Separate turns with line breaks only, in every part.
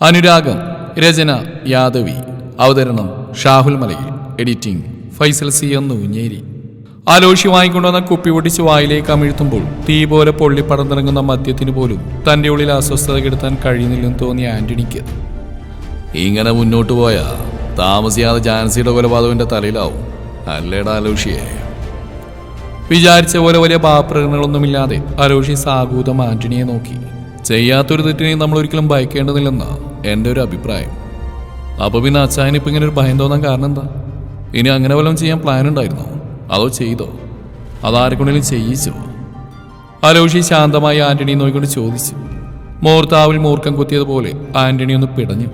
അനുരാഗം. രചന യാദവി. അവതരണം Shahul Malayil. Editing Faisal C Oonjeri. ആലോഷി വാങ്ങിക്കൊണ്ടുവന്ന കുപ്പി പൊട്ടിച്ച് വായിലേക്ക് അമിഴ്ത്തുമ്പോൾ തീ പോലെ പൊള്ളിപ്പടർന്നിറങ്ങുന്ന മദ്യത്തിന് പോലും തൻ്റെ ഉള്ളിൽ അസ്വസ്ഥത കെടുത്താൻ കഴിയുന്നില്ലെന്ന് തോന്നിയ ആന്റണിക്ക്
ഇങ്ങനെ മുന്നോട്ട് പോയാ താമസിയാതെ ജാൻസിയുടെ കൊലപാതകന്റെ തലയിലാവും. അല്ലേടാ ആലോഷിയെ.
വിചാരിച്ച പോലെ വലിയ ഭാവപ്രകടനങ്ങളൊന്നുമില്ലാതെ അലോഷി സാഗൂതം ആന്റണിയെ നോക്കി. ചെയ്യാത്തൊരു തെറ്റിനെയും നമ്മൾ ഒരിക്കലും ഭയക്കേണ്ടതില്ലെന്നാ എൻ്റെ ഒരു അഭിപ്രായം. അപ്പോൾ പിന്നെ അച്ചായനിപ്പോൾ ഇങ്ങനെ ഒരു ഭയം തോന്നാൻ കാരണം എന്താ? ഇനി അങ്ങനെ വല്ലതും ചെയ്യാൻ പ്ലാൻ ഉണ്ടായിരുന്നോ? അതോ ചെയ്തോ? അതാരെക്കൊണ്ടെങ്കിലും ചെയ്യിച്ചോ? അലോഷി ശാന്തമായി ആന്റണിയെ നോക്കിക്കൊണ്ട് ചോദിച്ചു. മോർത്താവിൽ മൂർക്കം കുത്തിയതുപോലെ ആന്റണി ഒന്ന് പിടഞ്ഞു.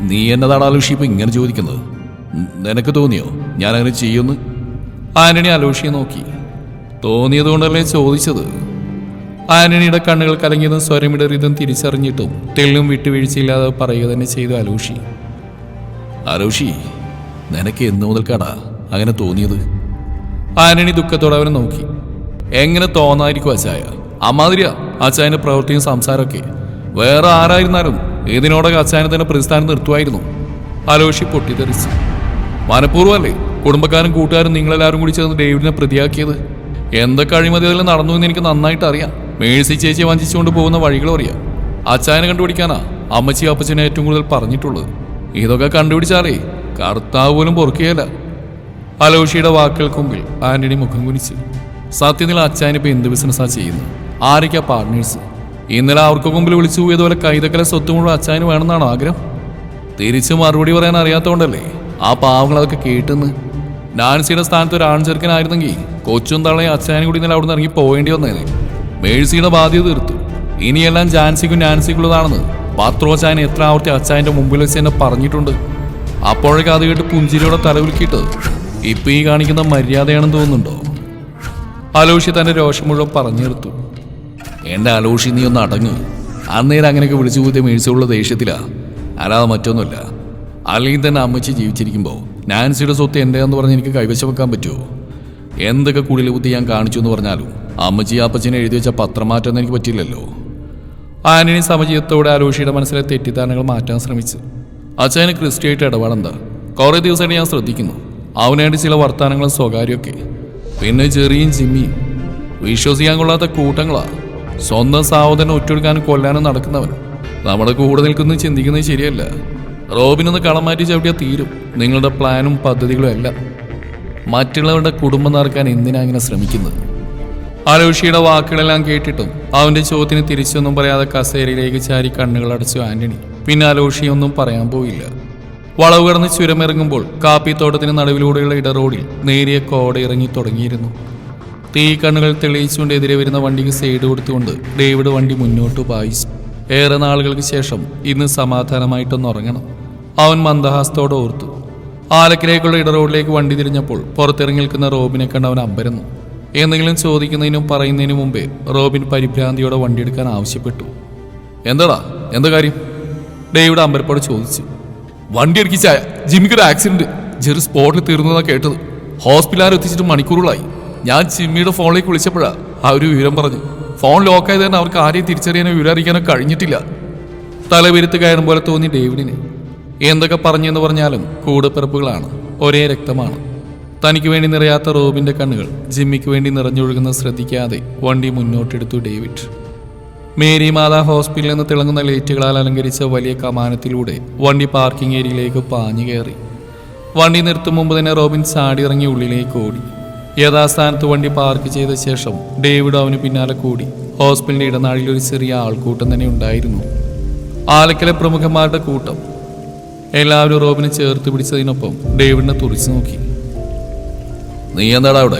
നീ എന്നതാണ് ആലോഷി ഇപ്പൊ ഇങ്ങനെ ചോദിക്കുന്നത്? നിനക്ക് തോന്നിയോ ഞാനങ്ങനെ ചെയ്യുമെന്ന്?
ആന്റണി അലോഷിയെ നോക്കി. തോന്നിയതുകൊണ്ടല്ലേ ചോദിച്ചത്? ആന്റണിയുടെ കണ്ണുകൾ കലങ്ങിയതും സ്വരമിടറിയതും തിരിച്ചറിഞ്ഞിട്ടും തെല്ലും വിട്ടുവീഴ്ചയില്ലാതെ പറയുക തന്നെ ചെയ്തു അലോഷി.
ആലോഷി, നിനക്ക് എന്ന് മുതൽക്കാടാ അങ്ങനെ തോന്നിയത്?
ആന്റണി ദുഃഖത്തോടെ അവനെ നോക്കി. എങ്ങനെ തോന്നായിരിക്കും അച്ചായ? അമ്മാതിരിയാ അച്ചായന്റെ പ്രവൃത്തിയും സംസാരമൊക്കെ. വേറെ ആരായിരുന്നാലും ഇതിനോടൊക്കെ അച്ചായനെ തന്നെ പ്രതിസ്ഥാനം നിർത്തുമായിരുന്നു. അലോഷി പൊട്ടിത്തെറിച്ചു. മനഃപൂർവ്വമല്ലേ കുടുംബക്കാരും കൂട്ടുകാരും നിങ്ങളെല്ലാവരും കൂടി ചേർന്ന് ഡേവിഡിനെ പ്രതിയാക്കിയത്? എന്തൊക്കെ അഴിമതി അതെല്ലാം നടന്നു എന്ന് എനിക്ക് നന്നായിട്ട് അറിയാം. മേഴ്സി ചേച്ചിയെ വഞ്ചിച്ചുകൊണ്ട് പോകുന്ന വഴികളും അറിയാം. അച്ചായനെ കണ്ടുപിടിക്കാനാ അമ്മച്ചി അപ്പച്ചനെ ഏറ്റവും കൂടുതൽ പറഞ്ഞിട്ടുള്ളത്. ഇതൊക്കെ കണ്ടുപിടിച്ചാലേ കർത്താവ് പോലും പൊറുക്കുകയല്ല. അലോഷിയുടെ വാക്കുകൾക്ക് മുമ്പിൽ ആന്റണി മുഖം കുനിച്ചു. സത്യത്തിൽ അച്ചായനിപ്പോൾ എന്ത് ബിസിനസ്സാണ് ചെയ്യുന്നത്? ആരൊക്കെയാ പാർട്ട്നേഴ്സ്? ഇന്നലെ അവർക്ക് മുമ്പിൽ വിളിച്ചു പോയതുപോലെ കൈതക്കല സ്വത്ത് മുഴുവൻ അച്ചായന് വേണമെന്നാണ് ആഗ്രഹം. തിരിച്ച് മറുപടി പറയാൻ അറിയാത്തതുകൊണ്ടല്ലേ ആ പാവങ്ങൾ അതൊക്കെ കേട്ടെന്ന്. നാൻസിയുടെ സ്ഥാനത്ത് ഒരു ആൺചെറുക്കനായിരുന്നെങ്കിൽ കൊച്ചും തള്ളയും അച്ചായനും കൂടി ഇന്നലെ അവിടെ നിന്ന് ഇറങ്ങി പോവേണ്ടി വന്നേനെ. മേഴ്സിയുടെ ബാധ്യത തീർത്തു. ഇനിയെല്ലാം ജാൻസിക്കും നാൻസിക്കുള്ളതാണെന്ന് പത്രോച്ചായൻ എത്ര ആവർത്തി അച്ചായന്റെ മുമ്പിൽ വെച്ച് എന്നെ പറഞ്ഞിട്ടുണ്ട്. അപ്പോഴേക്ക് അത് കേട്ട് പുഞ്ചിരിയോടെ തലവിൽക്കിട്ട് ഇപ്പൊ ഈ കാണിക്കുന്ന മര്യാദയാണെന്ന് തോന്നുന്നുണ്ടോ? അലോഷി തന്റെ രോഷം മുഴുവൻ പറഞ്ഞെടുത്തു.
എന്റെ അലോഷി, നീ ഒന്ന് അടങ്ങ്. അന്നേരം അങ്ങനെയൊക്കെ വിളിച്ചു കൂത്തിയ മേഴ്സിയുള്ള ദേഷ്യത്തിലാ, അല്ലാതെ മറ്റൊന്നുമില്ല. അല്ലെങ്കിൽ തന്നെ അമ്മച്ചി ജീവിച്ചിരിക്കുമ്പോൾ നാൻസിയുടെ സ്വത്ത് എൻ്റെയെന്ന് പറഞ്ഞ് എനിക്ക് കൈവശം വെക്കാൻ പറ്റുമോ? എന്തൊക്കെ കുടിൽ കുത്തി ഞാൻ കാണിച്ചു എന്ന് പറഞ്ഞാലും അമ്മച്ചി അപ്പച്ചനെ എഴുതി വെച്ച പത്രം മാറ്റാൻ എനിക്ക് പറ്റില്ലല്ലോ.
ആന്റണി സമചിതത്തോടെ അലോഷിയുടെ മനസ്സിലെ തെറ്റിദ്ധാരണകൾ മാറ്റാൻ ശ്രമിച്ചു. അച്ഛന് ക്രിസ്റ്റിയായിട്ട് ഇടപാടെന്താ? കുറേ ദിവസമായിട്ട് ഞാൻ ശ്രദ്ധിക്കുന്നു. അവനായിട്ട് ചില വർത്തമാനങ്ങളും സ്വകാര്യമൊക്കെ. പിന്നെ ചെറിയും ജിമ്മിയും വിശ്വസിക്കാൻ കൊള്ളാത്ത കൂട്ടങ്ങളാ. സ്വന്തം സഹോദരനെ ഒറ്റൊടുക്കാനും കൊല്ലാനും നടക്കുന്നവൻ. നമ്മുടെ കൂടെ നിൽക്കുന്നത് ചിന്തിക്കുന്നത് ശരിയല്ല. റോബിനൊന്ന് കളം മാറ്റി ചവിട്ടിയാൽ തീരും നിങ്ങളുടെ പ്ലാനും പദ്ധതികളും എല്ലാം. മറ്റുള്ളവരുടെ കുടുംബം നടക്കാൻ എന്തിനാ ഇങ്ങനെ ശ്രമിക്കുന്നത്? അലോഷിയുടെ വാക്കുകളെല്ലാം കേട്ടിട്ടും അവന്റെ ചോദ്യത്തിന് തിരിച്ചൊന്നും പറയാതെ കസേരയിലേക്ക് ചാരി കണ്ണുകൾ അടച്ചു ആന്റണി. പിന്നെ അലോഷിയൊന്നും പറയാൻ പോയില്ല. വളവ് കടന്ന് ചുരമിറങ്ങുമ്പോൾ കാപ്പിത്തോട്ടത്തിന് നടുവിലൂടെയുള്ള ഇടറോഡിൽ നേരിയ കോട ഇറങ്ങി തുടങ്ങിയിരുന്നു. തീ കണ്ണുകൾ തെളിയിച്ചുകൊണ്ട് എതിരെ വരുന്ന വണ്ടിക്ക് സൈഡ് കൊടുത്തുകൊണ്ട് ഡേവിഡ് വണ്ടി മുന്നോട്ട് പായിച്ചു. ഏറെ നാളുകൾക്ക് ശേഷം ഇന്ന് സമാധാനമായിട്ടൊന്ന് ഉറങ്ങണം. അവൻ മന്ദഹാസത്തോടെ ഓർത്തു. ആലക്കിലേക്കുള്ള ഇടറോഡിലേക്ക് വണ്ടി തിരിഞ്ഞപ്പോൾ പുറത്തിറങ്ങി നിൽക്കുന്ന റോബിനെ കണ്ട് അവൻ അമ്പരന്നു. എന്തെങ്കിലും ചോദിക്കുന്നതിനും പറയുന്നതിനു മുമ്പേ റോബിൻ പരിഭ്രാന്തിയോടെ വണ്ടിയെടുക്കാൻ ആവശ്യപ്പെട്ടു. എന്താടാ, എന്താ കാര്യം? ഡേവിഡ് അമ്പരപ്പോടെ ചോദിച്ചു. വണ്ടി ഇറക്കിച്ചായ ജിമ്മിക്കൊരു ആക്സിഡന്റ്. ജെറി സ്പോട്ടിൽ തീർന്നതാണ് കേട്ടത്. ഹോസ്പിറ്റലിൽ എത്തിച്ചിട്ട് മണിക്കൂറുകളായി. ഞാൻ ജിമ്മിയുടെ ഫോണിലേക്ക് വിളിച്ചപ്പോഴാ ആ ഒരു വിവരം പറഞ്ഞു. ഫോൺ ലോക്കായത് തന്നെ അവർക്ക് ആരെയും തിരിച്ചറിയാനോ വിവരം അറിയിക്കാനോ കഴിഞ്ഞിട്ടില്ല. തലവിരുത്ത് കയറും പോലെ തോന്നി ഡേവിഡിന്. എന്തൊക്കെ പറഞ്ഞെന്ന് പറഞ്ഞാലും കൂടപ്പിറപ്പുകളാണ്, ഒരേ രക്തമാണ്. തനിക്ക് വേണ്ടി നിറയാത്ത റോബിന്റെ കണ്ണുകൾ ജിമ്മിക്ക് വേണ്ടി നിറഞ്ഞൊഴുകുന്ന ശ്രദ്ധിക്കാതെ വണ്ടി മുന്നോട്ടെടുത്തു ഡേവിഡ്. മേരി മാതാ ഹോസ്പിറ്റലിൽ നിന്ന് തിളങ്ങുന്ന ലൈറ്റുകളാൽ അലങ്കരിച്ച വലിയ കമാനത്തിലൂടെ വണ്ടി പാർക്കിംഗ് ഏരിയയിലേക്ക് പാഞ്ഞു കയറി. വണ്ടി നിർത്തും മുമ്പ് തന്നെ റോബിൻ ചാടി ഇറങ്ങി ഉള്ളിലേക്ക് ഓടി. യഥാസ്ഥാനത്ത് വണ്ടി പാർക്ക് ചെയ്ത ശേഷം ഡേവിഡ് അവന് പിന്നാലെ കൂടി. ഹോസ്പിറ്റലിന്റെ ഇടനാഴിൽ ഒരു ചെറിയ ആൾക്കൂട്ടം തന്നെ ഉണ്ടായിരുന്നു. ആലക്കലെ പ്രമുഖന്മാരുടെ കൂട്ടം. എല്ലാവരും റോബിനെ ചേർത്ത് പിടിച്ചതിനൊപ്പം ഡേവിഡിനെ തുറിച്ചു നോക്കി.
നീ എന്താടാ അവിടെ?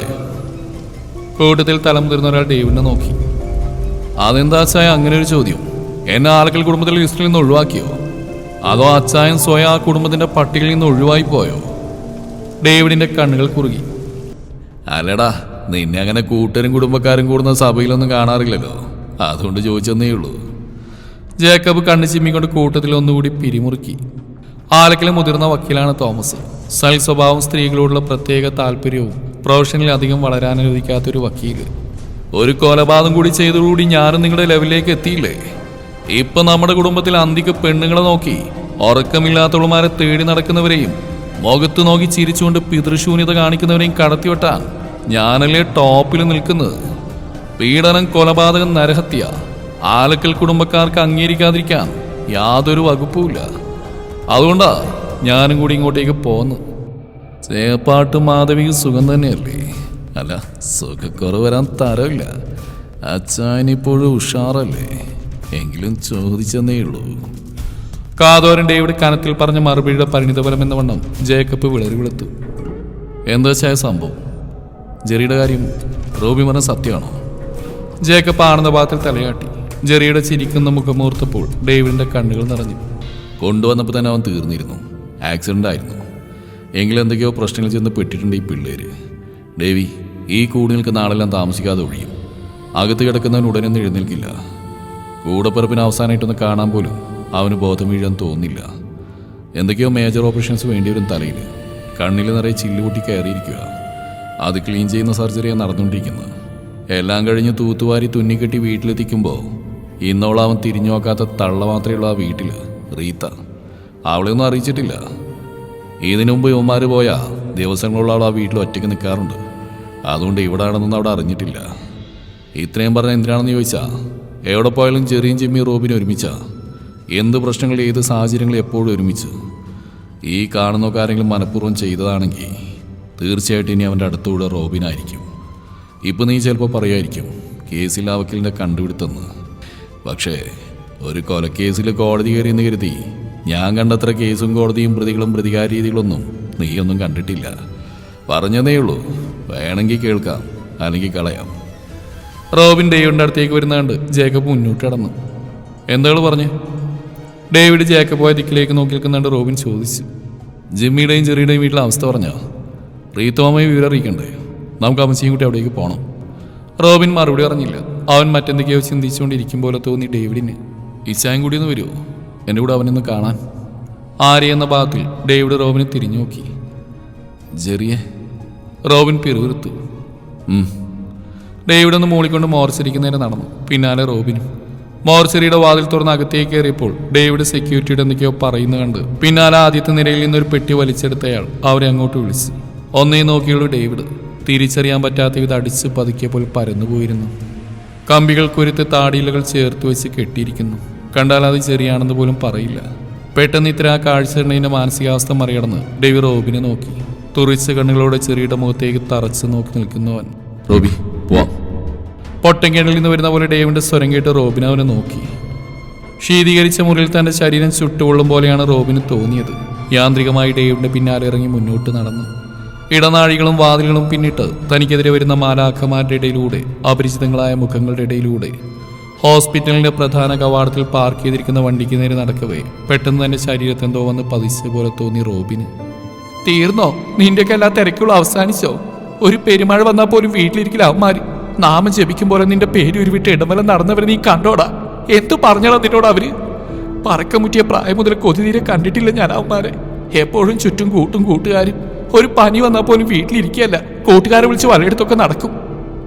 കൂട്ടത്തിൽ തലം മുതിർന്ന ഒരാൾ ഡേവിഡിനെ നോക്കി.
അതെന്താ അച്ചായ അങ്ങനെ ഒരു ചോദ്യം?
എന്നെ ആലക്കൽ കുടുംബത്തിലെ ലിസ്റ്റിൽ നിന്ന് ഒഴിവാക്കിയോ? അതോ അച്ചായൻ സ്വയം ആ കുടുംബത്തിന്റെ പട്ടികയിൽ നിന്ന് ഒഴിവായി പോയോ? ഡേവിഡിന്റെ കണ്ണുകൾ കുറുകി.
അല്ലടാ, നിന്നെ അങ്ങനെ കൂട്ടരും കുടുംബക്കാരും കൂടുന്ന സഭയിലൊന്നും കാണാറില്ലല്ലോ, അതുകൊണ്ട് ചോദിച്ചെന്നേ ഉള്ളൂ.
ജേക്കബ് കണ്ണു ചിമ്മിക്കൊണ്ട് കൂട്ടത്തിൽ ഒന്നുകൂടി പിരിമുറുക്കി. ആലക്കലെ മുതിർന്ന വക്കീലാണ് തോമസ്. സൽ സ്വഭാവം, സ്ത്രീകളോടുള്ള പ്രത്യേക താല്പര്യവും പ്രൊഫഷനിൽ അധികം വളരാൻ അനുവദിക്കാത്തൊരു വക്കീല്. ഒരു കൊലപാതകം കൂടി ചെയ്തതോടുകൂടി ഞാനും നിങ്ങളുടെ ലെവലിലേക്ക് എത്തിയില്ലേ? ഇപ്പൊ നമ്മുടെ കുടുംബത്തിൽ അന്തിക്ക് പെണ്ണുങ്ങളെ നോക്കി ഉറക്കമില്ലാത്തവളുമാരെ തേടി നടക്കുന്നവരെയും മുഖത്ത് നോക്കി ചിരിച്ചുകൊണ്ട് പിതൃശൂന്യത കാണിക്കുന്നവരെയും കടത്തിവെട്ടാൻ ഞാനല്ലേ ടോപ്പിൽ നിൽക്കുന്നത്. പീഡനം, കൊലപാതകം, നരഹത്യ ആലക്കൽ കുടുംബക്കാർക്ക് അംഗീകരിക്കാതിരിക്കാൻ യാതൊരു വകുപ്പുമില്ല. അതുകൊണ്ടാ ഞാനും കൂടി ഇങ്ങോട്ടേക്ക് പോന്നു. ചേപ്പാട്ടും മാധവിക്ക് സുഖം തന്നെയല്ലേ? അല്ല, സുഖക്കുറവ് വരാൻ തരമില്ല. അച്ചായനിപ്പോഴും ഉഷാറല്ലേ? എങ്കിലും ചോദിച്ചെന്നേ ഉള്ളൂ. കാതോരൻ ഡേവിഡ് കനത്തിൽ പറഞ്ഞ മറുപടിയുടെ പരിണിതഫലം എന്ന വണ്ണം ജേക്കബ് വിളറി വെളുത്തു. എന്താ ചായ സംഭവം? ജെറിയുടെ കാര്യം റോബി പറഞ്ഞ സത്യമാണോ? ജേക്കബ് ആണെന്ന ഭാഗത്തിൽ തലയാട്ടി. ജെറിയുടെ ചിരിക്കുന്ന മുഖമൂർത്തപ്പോൾ ഡേവിഡിന്റെ കണ്ണുകൾ നിറഞ്ഞു. കൊണ്ടുവന്നപ്പോൾ തന്നെ അവൻ തീർന്നിരുന്നു. ആക്സിഡന്റ് ആയിരുന്നു. എങ്കിലും എന്തൊക്കെയോ പ്രശ്നങ്ങൾ ചെന്ന് പെട്ടിട്ടുണ്ട് ഈ പിള്ളേര്. ഡേവി, ഈ കൂടി നിൽക്കുന്ന ആളെല്ലാം താമസിക്കാതെ ഒഴിയും. അകത്ത് കിടക്കുന്നവൻ ഉടനൊന്നും എഴുന്നേൽക്കില്ല. കൂടപ്പിറപ്പിന് അവസാനമായിട്ടൊന്ന് കാണാൻ പോലും അവന് ബോധം വീഴാൻ തോന്നില്ല. എന്തൊക്കെയോ മേജർ ഓപ്പറേഷൻസ് വേണ്ടിവരും തലയിൽ. കണ്ണിൽ നിറയെ ചില്ലുപൊട്ടി കയറിയിരിക്കുക. അത് ക്ലീൻ ചെയ്യുന്ന സർജറിയാണ് നടന്നുകൊണ്ടിരിക്കുന്നത്. എല്ലാം കഴിഞ്ഞ് തൂത്തുവാരി തുന്നിക്കെട്ടി വീട്ടിലെത്തിക്കുമ്പോൾ ഇന്നോളം അവൻ തിരിഞ്ഞു നോക്കാത്ത തള്ള മാത്രമേ ഉള്ളൂ ആ വീട്ടിൽ, റീത്ത. അവളെയൊന്നും അറിയിച്ചിട്ടില്ല. ഇതിനു മുമ്പ് യുവമാർ പോയാൽ ദിവസങ്ങളുള്ള ആൾ ആ വീട്ടിൽ ഒറ്റയ്ക്ക് നിൽക്കാറുണ്ട്. അതുകൊണ്ട് ഇവിടെ ആണെന്നൊന്നും അവിടെ അറിഞ്ഞിട്ടില്ല. ഇത്രയും പറഞ്ഞ എന്തിനാണെന്ന് ചോദിച്ചാൽ, എവിടെ പോയാലും ചെറിയും ചിമ്മിയും റോബിനും ഒരുമിച്ചാ. എന്ത് പ്രശ്നങ്ങൾ, ഏത് സാഹചര്യങ്ങളും എപ്പോഴും ഒരുമിച്ച്. ഈ കാണുന്നൊക്കെ ആരെങ്കിലും മനഃപൂർവ്വം ചെയ്തതാണെങ്കിൽ തീർച്ചയായിട്ടും ഇനി അവൻ്റെ അടുത്തുകൂടെ റോബിനായിരിക്കും. ഇപ്പം നീ ചിലപ്പോൾ പറയുമായിരിക്കും കേസിൽ ആ വക്കീലിൻ്റെ കണ്ടുപിടുത്തെന്ന്. പക്ഷേ ഒരു കൊലക്കേസിൽ കോടതി കയറിയെന്ന് കരുതി ഞാൻ കണ്ടത്ര കേസും കോടതിയും പ്രതികളും പ്രതികാര രീതികളൊന്നും നീയൊന്നും കണ്ടിട്ടില്ല. പറഞ്ഞതേ ഉള്ളൂ. വേണമെങ്കിൽ കേൾക്കാം, അല്ലെങ്കിൽ കളയാം. റോബിൻ ഡേവിഡിൻ്റെ അടുത്തേക്ക് വരുന്നതുകൊണ്ട് ജേക്കബ് മുന്നോട്ട് കടന്നു. എന്താണ് പറഞ്ഞേ? ഡേവിഡ് ജേക്കബ് ദിക്കിലേക്ക് നോക്കി നിൽക്കുന്നുണ്ട്. റോബിൻ ചോദിച്ചു. ജിമ്മിയുടെയും ചെറിയുടെയും വീട്ടിലെ അവസ്ഥ പറഞ്ഞോ? റീത്തോമയെ വിവരം അറിയിക്കണ്ടേ? നമുക്ക് അമ്മച്ചിയും കൂട്ടി അവിടേക്ക് പോകണം. റോബിൻ മറുപടി പറഞ്ഞില്ല. അവൻ മറ്റെന്തൊക്കെയോ ചിന്തിച്ചുകൊണ്ടിരിക്കും പോലെ തോന്നി ഡേവിഡിന്. ഇച്ചായും കൂടി ഒന്ന് വരുമോ എൻ്റെ കൂടെ അവനൊന്ന് കാണാൻ? ആരെയെന്ന ഭാഗത്തിൽ ഡേവിഡ് റോബിനെ തിരിഞ്ഞു നോക്കി. ജെറിയെ? റോബിൻ പിറുവിറുത്തു. ഡേവിഡ് ഒന്ന് മൂളിക്കൊണ്ട് മോർച്ചറിക്കുന്നതിന് നടന്നു. പിന്നാലെ റോബിനും. മോർച്ചറിയുടെ വാതിൽ തുറന്ന് അകത്തേക്ക് കയറിയപ്പോൾ ഡേവിഡ് സെക്യൂരിറ്റിയുടെ എന്തൊക്കെയോ പറയുന്ന കണ്ട് പിന്നാലെ ആദ്യത്തെ നിരയിൽ നിന്നൊരു പെട്ടി വലിച്ചെടുത്തയാൾ അവരെ അങ്ങോട്ട് വിളിച്ചു. ഒന്നേ നോക്കിയുള്ളൂ ഡേവിഡ്. തിരിച്ചറിയാൻ പറ്റാത്ത വിധം അടിച്ച് പതുക്കിയപ്പോൾ പരന്നുപോയിരുന്നു. കമ്പികൾ കുരുത്ത് താടിയിലകൾ ചേർത്ത് വെച്ച് കെട്ടിയിരിക്കുന്നു. കണ്ടാൽ അത് ചെറിയാണെന്ന് പോലും പറയില്ല. പെട്ടെന്ന് ഇത്ര ആ കാഴ്ചയുടെ മാനസികാവസ്ഥ മറികടന്ന് ഡേവിഡ് റോബിനെ നോക്കി. തുറിച്ച കണ്ണുകളോടെ ചെറിയുടെ മുഖത്തേക്ക് തറച്ച് നോക്കി നിൽക്കുന്നവൻ. റോബി, പോവാം. പൊട്ടൻകിണലിൽ നിന്ന് വരുന്ന പോലെ ഡേവിഡിന്റെ സ്വരം കേട്ട് റോബിൻ അവനെ നോക്കി. ശീതീകരിച്ച മുറിയിൽ തന്റെ ശരീരം ചുട്ടുകൊള്ളും പോലെയാണ് റോബിന് തോന്നിയത്. യാന്ത്രികമായി ഡേവിഡിന്റെ പിന്നാലെ ഇറങ്ങി മുന്നോട്ട് നടന്നു. ഇടനാഴികളും വാതിലുകളും പിന്നിട്ട് തനിക്കെതിരെ വരുന്ന മാലാഖമാരുടെ ഇടയിലൂടെ, അപരിചിതങ്ങളായ മുഖങ്ങളുടെ ഇടയിലൂടെ, ഹോസ്പിറ്റലിന്റെ പ്രധാന കവാടത്തിൽ പാർക്ക് ചെയ്തിരിക്കുന്ന വണ്ടിക്ക് നേരെ നടക്കവേ പെട്ടെന്ന് തന്റെ ശരീരത്തെന്തോ വന്ന് പതിച്ച പോലെ തോന്നി റോബിന്. തീർന്നോ? നിന്റെയൊക്കെ എല്ലാ തിരക്കുകളും അവസാനിച്ചോ? ഒരു പെരുമഴ വന്നാൽ പോലും വീട്ടിലിരിക്കില്ല അവന്മാര്. നാമം ജപിക്കും പോലെ നിന്റെ പേര് ഉരുവിട്ട് ഇടമല നടന്നവരെ നീ കണ്ടോടാ? എന്തു പറഞ്ഞാടാ നിന്നോട് അവര്? പറക്കമുറ്റിയ പ്രായം മുതൽ കൊതിതീരെ കണ്ടിട്ടില്ല ഞാൻ അവന്മാരെ. എപ്പോഴും ചുറ്റും കൂട്ടും കൂട്ടുകാരും. ഒരു പനി വന്നാൽ പോലും വീട്ടിലിരിക്കുകയല്ല, കൂട്ടുകാരെ വിളിച്ച് പലയിടത്തൊക്കെ നടക്കും.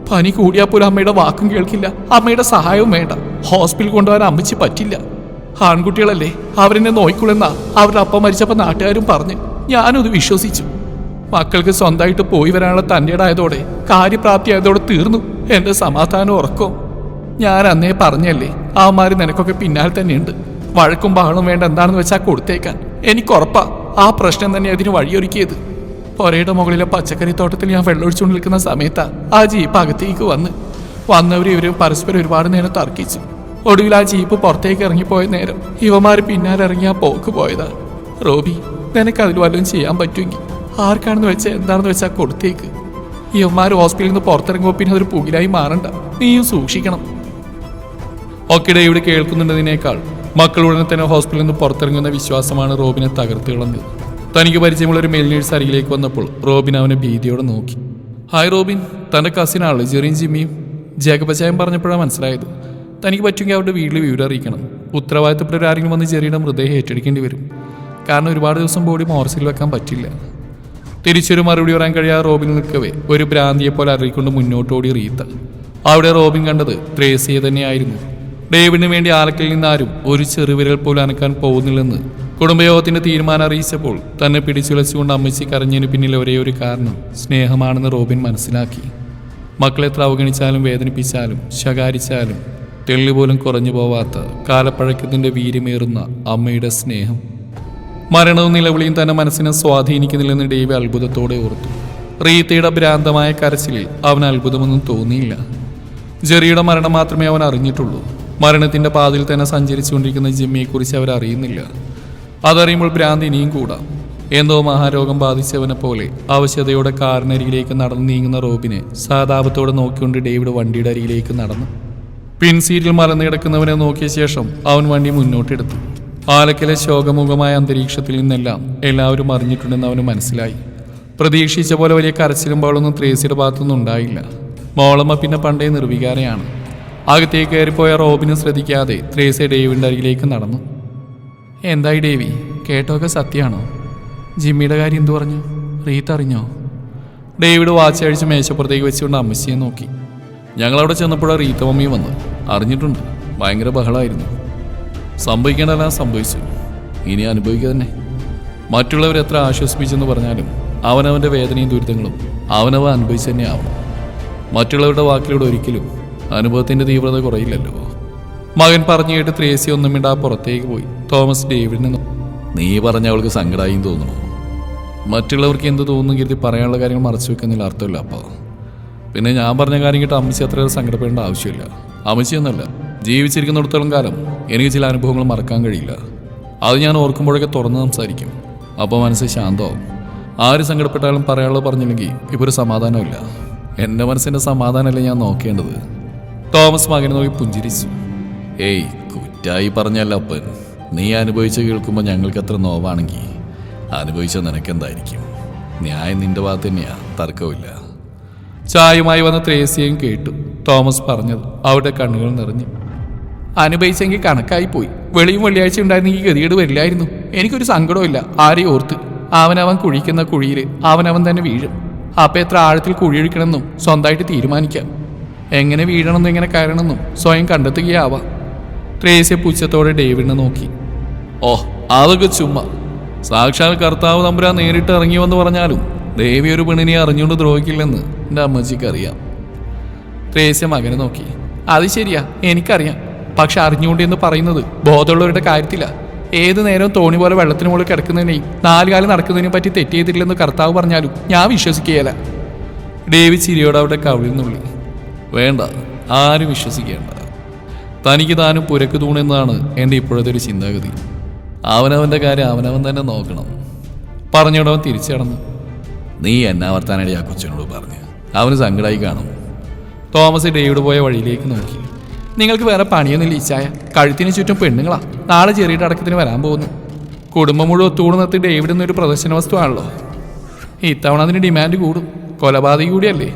പനി കൂടിയാൽ പോലും അമ്മയുടെ വാക്കും കേൾക്കില്ല, അമ്മയുടെ സഹായവും വേണ്ട. ഹോസ്പിറ്റലിൽ കൊണ്ടുപോകാൻ അമ്മച്ചി പറ്റില്ല. ആൺകുട്ടികളല്ലേ, അവരെന്നെ നോയിക്കൊള്ളുന്ന അവരുടെ അപ്പം മരിച്ചപ്പോൾ നാട്ടുകാരും പറഞ്ഞ്. ഞാനും ഇത് വിശ്വസിച്ചു. മക്കൾക്ക് സ്വന്തമായിട്ട് പോയി വരാനുള്ള തൻ്റെടായതോടെ, കാര്യപ്രാപ്തിയായതോടെ തീർന്നു എൻ്റെ സമാധാനം ഉറക്കവും. ഞാൻ അന്നേ പറഞ്ഞല്ലേ, അവന്മാര് നിനക്കൊക്കെ പിന്നാലെ തന്നെയുണ്ട്. വഴക്കും ബഹളും വേണ്ട, എന്താണെന്ന് വെച്ചാൽ കൊടുത്തേക്കാൻ. എനിക്കുറപ്പാ ആ പ്രശ്നം തന്നെ അതിന് വഴിയൊരുക്കിയത്. പൊരയുടെ മുകളിലെ പച്ചക്കറി തോട്ടത്തിൽ ഞാൻ വെള്ളമൊഴിച്ചുകൊണ്ട് നിൽക്കുന്ന സമയത്താ ആ ജീപ്പ് അകത്തേക്ക് വന്നവർ ഇവരും പരസ്പരം ഒരുപാട് നേരം തർക്കിച്ചു. ഒടുവിൽ ആ ജീപ്പ് പുറത്തേക്ക് ഇറങ്ങിപ്പോയ നേരം ഇവന്മാര് പിന്നാലെ ഇറങ്ങി ആ പോക്ക് പോയതാ. റോബി, നിനക്ക് അതിൽ വല്ലതും ചെയ്യാൻ പറ്റുമെങ്കിൽ ആർക്കാണെന്ന് വെച്ചാൽ എന്താണെന്ന് വെച്ചാൽ കൊടുത്തേക്ക്. ഇവന്മാർ ഹോസ്പിറ്റലിൽ നിന്ന് പുറത്തിറങ്ങുമ്പോൾ പിന്നെ അതൊരു പുകിലായി മാറണ്ട. നീയും സൂക്ഷിക്കണം. ഒക്കെ ഇവിടെ കേൾക്കുന്നുണ്ടതിനേക്കാൾ മക്കൾ ഉടനെ തന്നെ ഹോസ്പിറ്റലിൽ നിന്ന് പുറത്തിറങ്ങുന്ന വിശ്വാസമാണ് റോബിനെ തകർത്ത് കളഞ്ഞത്. തനിക്ക് പരിചയമുള്ള ഒരു മെയിൽ നേഴ്സ് അരികിലേക്ക് വന്നപ്പോൾ റോബിൻ അവനെ ഭീതിയോടെ നോക്കി. ഹായ് റോബിൻ, തൻ്റെ കസിനാണ് ജെറിയും ജിമ്മിയും. ജേക്കബച്ചായം പറഞ്ഞപ്പോഴാണ് മനസ്സിലായത്. തനിക്ക് പറ്റുമെങ്കിൽ അവരുടെ വീട്ടിൽ വിവരം അറിയിക്കണം. ഉത്തരവാദിത്തപ്പെട്ടവർ ആരെങ്കിലും വന്ന് ജെറിയുടെ മൃതദേഹം ഏറ്റെടുക്കേണ്ടി വരും. കാരണം ഒരുപാട് ദിവസം ബോഡി മോർച്ചറിൽ വെക്കാൻ പറ്റില്ല. തിരിച്ചൊരു മറുപടി പറയാൻ കഴിയാതെ റോബിൻ നിൽക്കവേ ഒരു ഭ്രാന്തിയെപ്പോലെ അലറിക്കൊണ്ട് മുന്നോട്ടോടി റീത്ത. അവിടെ റോബിൻ കണ്ടത് ത്രേസിയെ തന്നെയായിരുന്നു. ഡേവിഡിന് വേണ്ടി ആലക്കലിൽ നിന്ന് ആരും ഒരു ചെറുവിരൽ പോലും അനക്കാൻ പോകുന്നില്ലെന്ന് കുടുംബയോഗത്തിന്റെ തീരുമാനം അറിയിച്ചപ്പോൾ തന്നെ പിടിച്ചുലച്ചുകൊണ്ട് അമ്മച്ചി കരഞ്ഞതിന് പിന്നിൽ ഒരേ ഒരു കാരണം സ്നേഹമാണെന്ന് റോബിൻ മനസ്സിലാക്കി. മക്കളെ എത്ര അവഗണിച്ചാലും വേദനിപ്പിച്ചാലും ശകാരിച്ചാലും തെള്ളുപോലും കുറഞ്ഞു പോവാത്ത കാലപ്പഴക്കത്തിന്റെ വീര്യമേറുന്ന അമ്മയുടെ സ്നേഹം. മരണവും നിലവിളിയും തന്നെ മനസ്സിനെ സ്വാധീനിക്കുന്നില്ലെന്ന് ഡേവി അത്ഭുതത്തോടെ ഓർത്തു. റീത്തയുടെ ഭ്രാന്തമായ കരച്ചിലിൽ അവന് അത്ഭുതമൊന്നും തോന്നിയില്ല. ജെറിയുടെ മരണം മാത്രമേ അവൻ അറിഞ്ഞിട്ടുള്ളൂ. മരണത്തിന്റെ പാതയിൽ തന്നെ സഞ്ചരിച്ചുകൊണ്ടിരിക്കുന്ന ജിമ്മിയെക്കുറിച്ച് അവർ അറിയുന്നില്ല. അതറിയുമ്പോൾ ഭ്രാന്ത് ഇനിയും കൂടാം. എന്തോ മഹാരോഗം ബാധിച്ചവനെ പോലെ അവശതയോടെ കാറിനരികിലേക്ക് നടന്നു നീങ്ങുന്ന റോബിനെ സഹതാപത്തോടെ നോക്കിക്കൊണ്ട് ഡേവിഡ് വണ്ടിയുടെ അരികിലേക്ക് നടന്നു. പിൻസീറ്റിൽ മലന്നു കിടക്കുന്നവനെ നോക്കിയ ശേഷം അവൻ വണ്ടി മുന്നോട്ടെടുത്തു. ആലക്കലെ ശോകമുഖമായ അന്തരീക്ഷത്തിൽ നിന്നെല്ലാം എല്ലാവരും അറിഞ്ഞിട്ടുണ്ടെന്ന് അവന് മനസ്സിലായി. പ്രതീക്ഷിച്ച പോലെ വലിയ കരച്ചിലും ബഹളമൊന്നും ത്രേസിയുടെ ഭാഗത്തൊന്നും ഉണ്ടായില്ല. മോളമ്മ പിന്നെ പണ്ടേ നിർവികാരയാണ്. അകത്തേക്ക് കയറിപ്പോയ റോബിനെ ശ്രദ്ധിക്കാതെ ത്രേസി ഡേവിഡിന്റെ അരികിലേക്ക് നടന്നു. എന്തായി ഡേവി, കേട്ടൊക്കെ സത്യമാണോ? ജിമ്മിയുടെ കാര്യം എന്തു പറഞ്ഞു? റീത്ത് അറിഞ്ഞോ? ഡേവിഡ് വാച്ച് അഴിച്ച് മേശപ്പുറത്തേക്ക് വെച്ചുകൊണ്ട് അമ്മച്ചിയെ നോക്കി. ഞങ്ങളവിടെ ചെന്നപ്പോഴാണ് റീത്ത മമ്മി വന്ന്. അറിഞ്ഞിട്ടുണ്ട്. ഭയങ്കര ബഹളമായിരുന്നു. സംഭവിക്കേണ്ടതെല്ലാം സംഭവിച്ചു. ഇനി അനുഭവിക്കുക തന്നെ. മറ്റുള്ളവർ എത്ര ആശ്വസിപ്പിച്ചെന്ന് പറഞ്ഞാലും അവനവൻ്റെ വേദനയും ദുരിതങ്ങളും അവനവ അനുഭവിച്ചു തന്നെ ആവണം. മറ്റുള്ളവരുടെ വാക്കിലൂടെ ഒരിക്കലും അനുഭവത്തിൻ്റെ തീവ്രത കുറയില്ലല്ലോ. മകൻ പറഞ്ഞു കേട്ട് ത്രേസി ഒന്നും മിണ്ടാ പുറത്തേക്ക് പോയി. തോമസ് ഡേവിഡിനെ നീ പറഞ്ഞ അവൾക്ക് സങ്കടമായും തോന്നുന്നു. മറ്റുള്ളവർക്ക് എന്ത് തോന്നുന്നു കരുതി പറയാനുള്ള കാര്യങ്ങൾ മറച്ചു വെക്കുന്നതിൽ അർത്ഥമില്ല. അപ്പോൾ പിന്നെ ഞാൻ പറഞ്ഞ കാര്യം കേട്ട് അമ്മച്ചി അത്രയേറെ സങ്കടപ്പെടേണ്ട ആവശ്യമില്ല. അമ്മച്ചിയൊന്നുമല്ല, ജീവിച്ചിരിക്കുന്നിടത്തോളം കാലം എനിക്ക് ചില അനുഭവങ്ങൾ മറക്കാൻ കഴിയില്ല. അത് ഞാൻ ഓർക്കുമ്പോഴൊക്കെ തുറന്ന് സംസാരിക്കും. അപ്പോൾ മനസ്സ് ശാന്തമാവും. ആര് സങ്കടപ്പെട്ടാലും പറയാനുള്ളത് പറഞ്ഞില്ലെങ്കിൽ ഇപ്പോൾ ഒരു സമാധാനമില്ല. എൻ്റെ മനസ്സിൻ്റെ സമാധാനമല്ലേ ഞാൻ നോക്കേണ്ടത്. തോമസ് മകനെ നോക്കി പുഞ്ചിരിച്ചു. ഏയ്, കുറ്റായി പറഞ്ഞല്ല അപ്പൻ. നീ അനുഭവിച്ച് കേൾക്കുമ്പോൾ ഞങ്ങൾക്ക് അത്ര നോവാണെങ്കിൽ അനുഭവിച്ച നിനക്കെന്തായിരിക്കും? ന്യായം നിന്റെ ഭാഗത്ത് തന്നെയാ, തർക്കമില്ല. ചായയുമായി വന്ന ത്രേസിയെയും കേട്ടു തോമസ് പറഞ്ഞത്. അവരുടെ കണ്ണുകൾ നിറഞ്ഞു. അനുഭവിച്ചെങ്കിൽ കണക്കായി പോയി. വെളിയും വെള്ളിയാഴ്ച ഉണ്ടായിരുന്നെങ്കിൽ ഗതികേട് വരില്ലായിരുന്നു. എനിക്കൊരു സങ്കടമില്ല ആരെയും ഓർത്ത്. അവനവൻ കുഴിക്കുന്ന കുഴിയിൽ അവനവൻ തന്നെ വീഴും. അപ്പം എത്ര ആഴത്തിൽ കുഴിയൊഴിക്കണമെന്നും സ്വന്തമായിട്ട് തീരുമാനിക്കാം. എങ്ങനെ വീഴണമെന്നും എങ്ങനെ കയറണമെന്നും സ്വയം കണ്ടെത്തുകയാവാം. ത്രേസ്യ പുച്ഛത്തോടെ ഡേവിഡിനെ നോക്കി. ഓ, അതൊക്കെ ചുമ്മാ. സാക്ഷാൽ കർത്താവ് തമ്പുരാൻ നേരിട്ട് ഇറങ്ങി വന്ന് പറഞ്ഞാലും ദേവി ഒരു പെണ്ണിനെ അറിഞ്ഞുകൊണ്ട് ദ്രോഹിക്കില്ലെന്ന് എൻ്റെ അമ്മച്ചിക്ക് അറിയാം. ത്രേസ്യ മകനെ നോക്കി. അത് ശരിയാ, എനിക്കറിയാം. പക്ഷെ അറിഞ്ഞുകൊണ്ട് എന്ന് പറയുന്നത് ബോധമുള്ളവരുടെ കാര്യത്തില. ഏത് നേരവും തോണി പോലെ വെള്ളത്തിന് മുകളിൽ കിടക്കുന്നതിനെയും 4 കാലം നടക്കുന്നതിനെയും പറ്റി തെറ്റ് ചെയ്തിട്ടില്ലെന്ന് കർത്താവ് പറഞ്ഞാലും ഞാൻ വിശ്വസിക്കുകയല്ല. ഡേവി ചിരിയോടെ അവിടെ കവിളിൽ നുള്ളി. വേണ്ട, ആരും വിശ്വസിക്കേണ്ട. തനിക്ക് താനും പുരക്ക് തൂണെന്നാണ് എൻ്റെ ഇപ്പോഴത്തെ ഒരു ചിന്താഗതി. അവനവൻ്റെ കാര്യം അവനവൻ തന്നെ നോക്കണം. പറഞ്ഞോടവൻ തിരിച്ചടന്നു. നീ എന്നാ വർത്താനടി ആ കൊച്ചിനോട് പറഞ്ഞ് അവന് സങ്കടമായി കാണും. തോമസ് ഡേവിഡ് പോയ വഴിയിലേക്ക് നോക്കി. നിങ്ങൾക്ക് വേറെ പണിയൊന്നുമില്ല ഈച്ചായ. കഴുത്തിന് ചുറ്റും പെണ്ണുങ്ങളാ. നാളെ ചെറിയുടെ അടക്കത്തിന് വരാൻ പോകുന്നു. കുടുംബം മുഴുവൻ ഒത്തുകൂടെ നിർത്തി ഡേവിഡ് എന്നൊരു പ്രദർശന വസ്തുവാണല്ലോ. ഇത്തവണ അതിന് ഡിമാൻഡ് കൂടും. കൊലപാതക കൂടിയല്ലേ.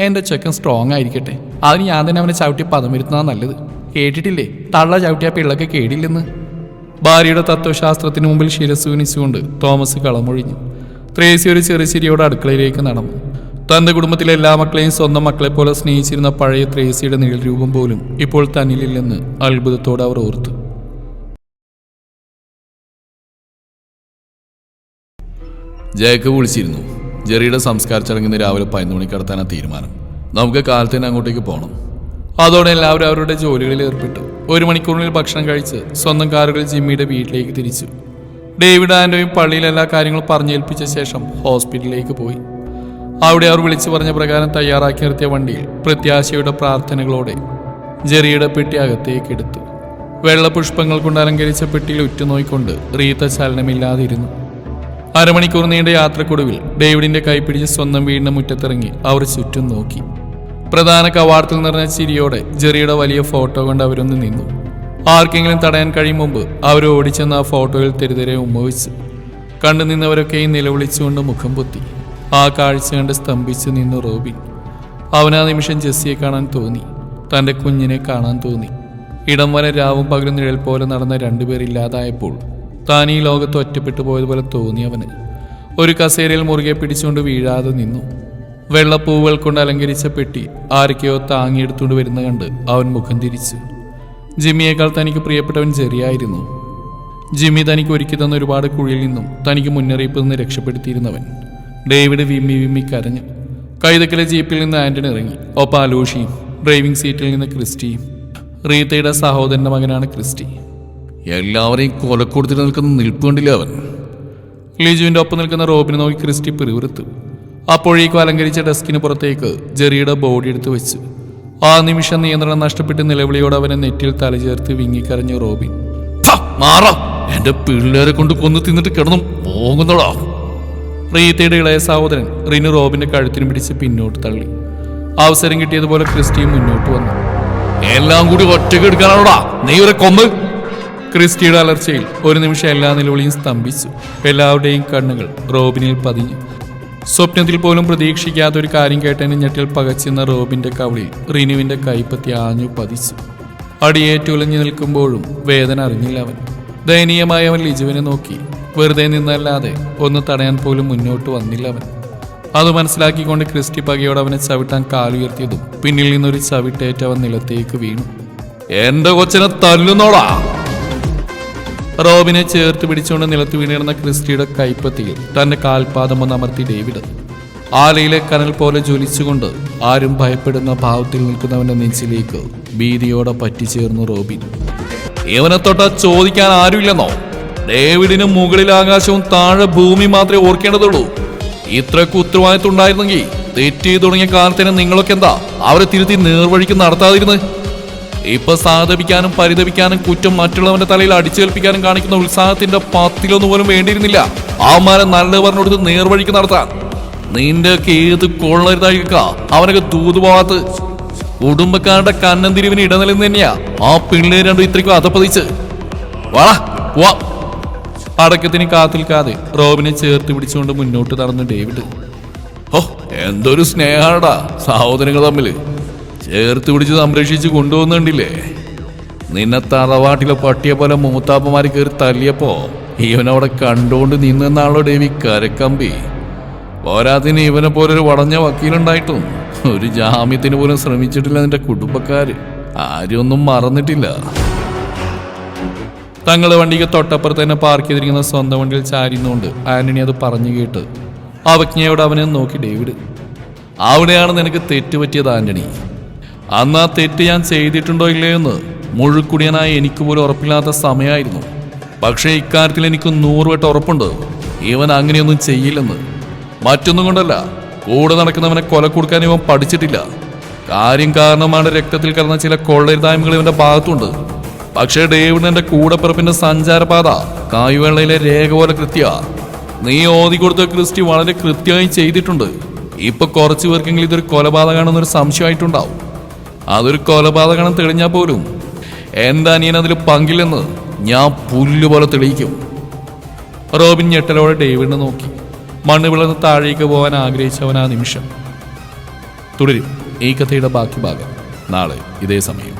എൻ്റെ ചെക്കൻ സ്ട്രോങ് ആയിരിക്കട്ടെ. അതിന് ഞാൻ തന്നെ അവനെ ചവിട്ടി പദം വരുത്തുന്നതാണ് നല്ലത്. കേട്ടിട്ടില്ലേ, തള്ള ചവിട്ടിയ പിള്ളക്ക് കേടില്ലെന്ന്. ഭാര്യയുടെ തത്വശാസ്ത്രത്തിന് മുമ്പിൽ ശിരസ്സുനിച്ചുകൊണ്ട് തോമസ് കളമൊഴിഞ്ഞു. ത്രേസി ഒരു ചെറിയ ചിരിയോടെ അടുക്കളയിലേക്ക് നടന്നു. തന്റെ കുടുംബത്തിലെ എല്ലാ മക്കളെയും സ്വന്തം മക്കളെ പോലെ സ്നേഹിച്ചിരുന്ന പഴയ ത്രേസിയുടെ നിഴൽ രൂപം പോലും ഇപ്പോൾ തന്നിലില്ലെന്ന് അത്ഭുതത്തോടെ അവർ ഓർത്തു. ജേക്കബ് വിളിച്ചിരുന്നു. ജെറിയുടെ സംസ്കാര ചടങ്ങിന് രാവിലെ 11 മണിക്ക് നടത്താനാണ് തീരുമാനം. നമുക്ക് കാലത്ത് തന്നെ അങ്ങോട്ടേക്ക് പോകണം. അതോടെ എല്ലാവരും അവരുടെ ജോലികളിൽ ഏർപ്പെട്ടു. 1 മണിക്കൂറിനുള്ളിൽ ഭക്ഷണം കഴിച്ച് സ്വന്തം കാറുകളിൽ ജിമ്മിയുടെ വീട്ടിലേക്ക് തിരിച്ചു. ഡേവിഡ് ആൻഡോയും പള്ളിയിൽ എല്ലാ കാര്യങ്ങളും പറഞ്ഞേൽപ്പിച്ച ശേഷം ഹോസ്പിറ്റലിലേക്ക് പോയി. അവിടെ അവർ വിളിച്ചു പറഞ്ഞ പ്രകാരം തയ്യാറാക്കി നിർത്തിയ വണ്ടിയിൽ പ്രത്യാശയുടെ പ്രാർത്ഥനകളോടെ ജെറിയുടെ പെട്ടി അകത്തേക്ക് എടുത്തു. വെള്ളപുഷ്പങ്ങൾ കൊണ്ട് അലങ്കരിച്ച പെട്ടിയിൽ ഉറ്റുനോയിക്കൊണ്ട് റീത്ത ചലനമില്ലാതിരുന്നു. 1/2 മണിക്കൂർ നീണ്ട യാത്രക്കൊടുവിൽ ഡേവിഡിന്റെ കൈപ്പിടിച്ച് സ്വന്തം വീടിന്റെ മുറ്റത്തിറങ്ങി അവർ ചുറ്റും നോക്കി. പ്രധാന കവാടത്തിൽ നിറഞ്ഞ ചിരിയോടെ ജെറിയുടെ വലിയ ഫോട്ടോ കൊണ്ട് അവരൊന്ന് നിന്നു. ആർക്കെങ്കിലും തടയാൻ കഴിയും മുമ്പ് അവർ ഓടിച്ചെന്ന് ആ ഫോട്ടോയിൽ തെരുതെരെ ഉമ്മവെച്ച്. കണ്ടു നിന്നവരൊക്കെയും നിലവിളിച്ചുകൊണ്ട് മുഖം പൊത്തി. ആ കാഴ്ച കണ്ട് സ്തംഭിച്ചു നിന്നു റോബിൻ. അവനാ നിമിഷം ജെസ്സിയെ കാണാൻ തോന്നി. തൻ്റെ കുഞ്ഞിനെ കാണാൻ തോന്നി. ഇടം വരെ രാവും പകലും നിഴൽ പോലെ നടന്ന 2 പേർ ഇല്ലാതായപ്പോൾ താൻ ഈ ലോകത്ത് ഒറ്റപ്പെട്ടു പോയതുപോലെ തോന്നി അവന്. ഒരു കസേരയിൽ മുറുകെ പിടിച്ചുകൊണ്ട് വീഴാതെ നിന്നു. വെള്ളപ്പൂവുകൾ കൊണ്ട് അലങ്കരിച്ച പെട്ടി ആരൊക്കെയോ താങ്ങിയെടുത്തുകൊണ്ട് വരുന്ന കണ്ട് അവൻ മുഖം തിരിച്ചു. ജിമ്മിയേക്കാൾ തനിക്ക് പ്രിയപ്പെട്ടവൻ ജെറിയായിരുന്നു. ജിമ്മി തനിക്ക് ഒരുക്കി തന്ന ഒരുപാട് കുഴിയിൽ നിന്നും തനിക്ക് മുന്നറിയിപ്പ് നിന്ന് രക്ഷപ്പെടുത്തിയിരുന്നവൻ. ഡേവിഡ് വിമ്മി വിമ്മി കരഞ്ഞു. കൈതക്കിലെ ജീപ്പിൽ നിന്ന് ആന്റണി ഇറങ്ങി. ഒപ്പം അലൂഷിയും. ഡ്രൈവിംഗ് സീറ്റിൽ നിന്ന് ക്രിസ്റ്റിയും. റീത്തയുടെ സഹോദരന്റെ മകനാണ് ക്രിസ്റ്റി.
എല്ലാവരെയും കൊലക്കൊടുത്തിട്ട് നിൽക്കുന്ന നിൽപ്പ് കണ്ടില്ല അവൻ.
ലിജുവിന്റെ ഒപ്പം നിൽക്കുന്ന റോബിനെ നോക്കി ക്രിസ്റ്റി പിറുവിറുത്തു. അപ്പോഴേക്കും അലങ്കരിച്ച ഡെസ്കിന് പുറത്തേക്ക് ജെറിയുടെ ബോഡി എടുത്തു വെച്ചു. ആ നിമിഷം നിയന്ത്രണം നഷ്ടപ്പെട്ട് നിലവിളിയോടെ അവനെ നെറ്റിൽ തലചേർത്ത് വിങ്ങിക്കരഞ്ഞു റോബിൻ.
മാറാം, എന്റെ പിള്ളേരെ കൊണ്ട് കൊന്നു തിന്നിട്ട് കിടന്നു പോകുന്നോടാ.
റീത്തയുടെ ഇളയ സഹോദരൻ റിനു റോബിന്റെ കഴുത്തിന് പിടിച്ച് പിന്നോട്ട് തള്ളി. അവസരം കിട്ടിയതുപോലെ ക്രിസ്റ്റിയും മുന്നോട്ട് വന്നു.
എല്ലാം കൂടി ഒറ്റയ്ക്ക് എടുക്കാനാണോടാ നീ ഇവരെ കൊന്ന്?
ക്രിസ്റ്റിയുടെ അലർച്ചയിൽ ഒരു നിമിഷം എല്ലാ നിലവിളിയും സ്തംഭിച്ചു. എല്ലാവരുടെയും കണ്ണുകൾ റോബിനിൽ പതിഞ്ഞു. സ്വപ്നത്തിൽ പോലും പ്രതീക്ഷിക്കാത്ത ഒരു കാര്യം കേട്ടതിന് ഞെട്ടിൽ പകച്ചുന്ന റോബിന്റെ കവിളിൽ റിനുവിന്റെ കൈപ്പത്തി ആഞ്ഞു പതിച്ചു. അടിയേറ്റുലഞ്ഞു നിൽക്കുമ്പോഴും വേദന അറിഞ്ഞില്ല അവൻ. ദയനീയമായി അവൻ ലിജുവിനെ നോക്കി. വെറുതെ നിന്നല്ലാതെ ഒന്ന് തടയാൻ പോലും മുന്നോട്ട് വന്നില്ല അവൻ. അത് മനസ്സിലാക്കിക്കൊണ്ട് ക്രിസ്റ്റി പകയോട് അവനെ ചവിട്ടാൻ കാലുയർത്തിയതും പിന്നിൽ നിന്നൊരു ചവിട്ടേറ്റ് അവൻ നിലത്തേക്ക് വീണു.
എന്റെ കൊച്ചിനെ തല്ലുന്നോടാ.
റോബിനെ ചേർത്ത് പിടിച്ചുകൊണ്ട് നിലത്ത് വീണിരുന്ന ക്രിസ്റ്റിയുടെ കൈപ്പത്തിയിൽ തന്റെ കാൽപാദം ഒന്ന് അമർത്തി ഡേവിഡ്. ആലയിലെ കനൽ പോലെ ജ്വലിച്ചുകൊണ്ട് ആരും ഭയപ്പെടുന്ന ഭാവത്തിൽ നിൽക്കുന്നവന്റെ നെഞ്ചിലേക്ക് ഭീതിയോടെ പറ്റിച്ചേർന്നു റോബിൻ.
ഇവനെ തൊട്ടാ ചോദിക്കാൻ ആരുമില്ലെന്നോ? ഡേവിഡിന് മുകളിൽ ആകാശവും താഴെ ഭൂമി മാത്രമേ ഓർക്കേണ്ടതുള്ളൂ. ഇത്രയൊക്കെ ഉത്തരവാദിത്വം ഉണ്ടായിരുന്നെങ്കിൽ തെറ്റി തുടങ്ങിയ കാലത്തിന് നിങ്ങളൊക്കെ എന്താ അവരെ തിരുത്തി നേർവഴിക്ക് നടത്താതിരുന്ന്? ഇപ്പൊ സാധപിക്കാനും പരിതപിക്കാനും കുറ്റം മറ്റുള്ളവന്റെ തലയിൽ അടിച്ചേൽപ്പിക്കാനും കാണിക്കുന്ന ഉത്സാഹത്തിന്റെ 10 പോലും വേണ്ടിയിരുന്നില്ല അവന്മാരെ നല്ല പറഞ്ഞെടുത്ത് നേർവഴിക്ക് നടത്താൻ. നിന്റെ ഒക്കെ ഏത് കൊള്ളരുതായിക്ക അവനൊക്കെ തൂതുപോകാത്ത കുടുംബക്കാരുടെ കന്നന്തിരിവിന് ഇടനിലെന്ന് തന്നെയാ ആ പിള്ളേർ രണ്ടും ഇത്രയ്ക്കും അതപ്പതിച്ച്. വാടാ വാ.
അടക്കത്തിന് കാത്തിൽക്കാതെ റോബിനെ ചേർത്ത് പിടിച്ചുകൊണ്ട് മുന്നോട്ട് നടന്നു ഡേവിഡ്.
ഓ, എന്തൊരു സ്നേഹാടാ സഹോദരങ്ങൾ തമ്മില്. ചേർത്ത് പിടിച്ച് സംരക്ഷിച്ച് കൊണ്ടുപോകുന്നുണ്ടില്ലേ? നിന്നെ തറവാട്ടിലെ പട്ടിയെ പോലെ മൂത്താപ്പന്മാര് കയറി തല്ലിയപ്പോ ഇവനവിടെ കണ്ടുകൊണ്ട് നിന്നാണല്ലോ ഡേവി കരക്കമ്പി. പോരാത്തിന് ഇവനെ പോലൊരു വടഞ്ഞ വക്കീലുണ്ടായിട്ടും ഒരു ജാമ്യത്തിന് പോലും ശ്രമിച്ചിട്ടില്ല നിന്റെ കുടുംബക്കാര്. ആരും ഒന്നും മറന്നിട്ടില്ല.
തങ്ങളുടെ വണ്ടിക്ക് തൊട്ടപ്പുറത്ത് തന്നെ പാർക്ക് ചെയ്തിരിക്കുന്ന സ്വന്തം വണ്ടിയിൽ ചാരിന്നുകൊണ്ട് ആന്റണി അത് പറഞ്ഞു കേട്ട് അവജ്ഞയോട് അവനെ നോക്കി ഡേവിഡ്.
അവിടെയാണ് നിനക്ക് തെറ്റുപറ്റിയത് ആന്റണി.
അന്ന് ആ തെറ്റ് ഞാൻ ചെയ്തിട്ടുണ്ടോ ഇല്ലയോ എന്ന് മുഴുക്കുടിയനായി എനിക്ക് പോലും ഉറപ്പില്ലാത്ത സമയമായിരുന്നു.
പക്ഷേ ഇക്കാര്യത്തിൽ എനിക്ക് 100 വട്ടം ഉറപ്പുണ്ട് ഇവൻ അങ്ങനെയൊന്നും ചെയ്യില്ലെന്ന്.
മറ്റൊന്നും കൊണ്ടല്ല, കൂടെ നടക്കുന്നവനെ കൊല കൊടുക്കാൻ ഇവൻ പഠിച്ചിട്ടില്ല. കാര്യം കാരണമാണ് രക്തത്തിൽ കലർന്ന ചില കൊള്ളരുതായ്മകൾ ഇവന്റെ ഭാഗത്തുണ്ട്. പക്ഷേ ഡേവിഡ് എന്റെ കൂടപ്പിറപ്പിന്റെ സഞ്ചാരപാത കായുവെള്ളയിലെ രേഖ പോലെ കൃത്യ. നീ ഓതി കൊടുത്ത ക്രിസ്റ്റി വളരെ കൃത്യമായി ചെയ്തിട്ടുണ്ട്. ഇപ്പൊ കുറച്ചു പേർക്കെങ്കിലും ഇതൊരു കൊലപാതകമാണെന്നൊരു സംശയമായിട്ടുണ്ടാവും. അതൊരു കൊലപാതകണം തെളിഞ്ഞാൽ പോലും എന്റെ അനിയൻ അതിൽ പങ്കില്ലെന്ന് ഞാൻ പുല്ലുപോലെ തെളിയിക്കും. റോബിൻ ഞെട്ടലോടെ ഡേവിഡിനെ നോക്കി. മണ്ണ് വിളർന്ന് താഴേക്ക് പോകാൻ ആഗ്രഹിച്ചവൻ ആ നിമിഷം. തുടരും ഈ കഥയുടെ ബാക്കി ഭാഗം നാളെ ഇതേ സമയം.